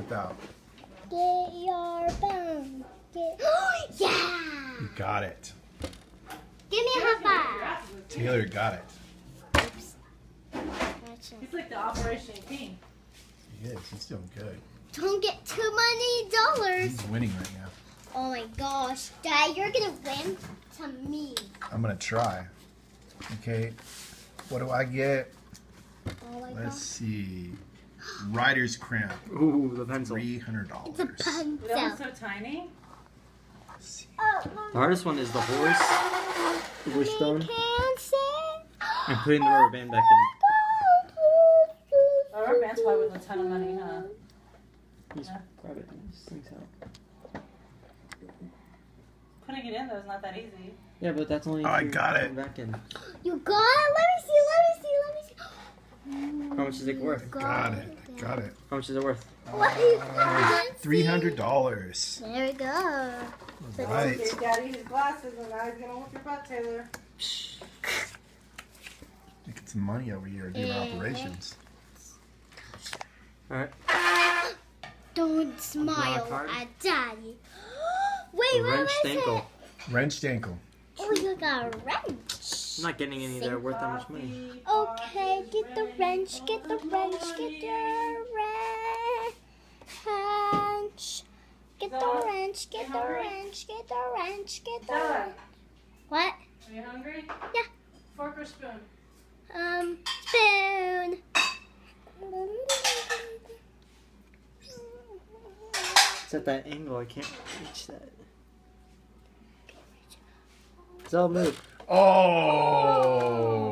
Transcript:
without? Get your bone. Yeah! You got it. Give me a high five. Taylor got it. Oops. He's like the Operation King. He is. He's doing good. Don't get too many dollars. He's winning right now. Oh my gosh, Dad, you're gonna win to me. I'm gonna try. Okay. What do I get? Oh my Let's gosh. see. Rider's cramp. Ooh, the pencil. $300. It's a pencil. That one's so tiny. Let's see. The hardest one is the horse, the wishbone, Can't say. and putting the rubber band back in. The rubber band's probably worth a ton of money, huh? Just Yeah. grab it and it just sinks out. Putting it in though is not that easy. Yeah, but that's only. Oh, I if you got put it. Back in. You got it? Let me see. How much is it worth? Got it. I got it. How much is it worth? $300. There we go. Right. Gave Daddy his glasses and now he's gonna whoop your butt, Taylor. Making some money over here doing operations. All right. Don't smile card. at Daddy. Wait, what Wrenched was ankle. it? Wrenched ankle. Oh, you got a wrench. I'm not getting any that are worth that much money. Okay, get the wrench, get the wrench, get the wrench. Get the wrench, get the wrench, get the wrench, get the wrench. What? Are you hungry? Yeah. Fork or spoon? Spoon. It's at that angle. I can't reach that. Zell, move. Oh!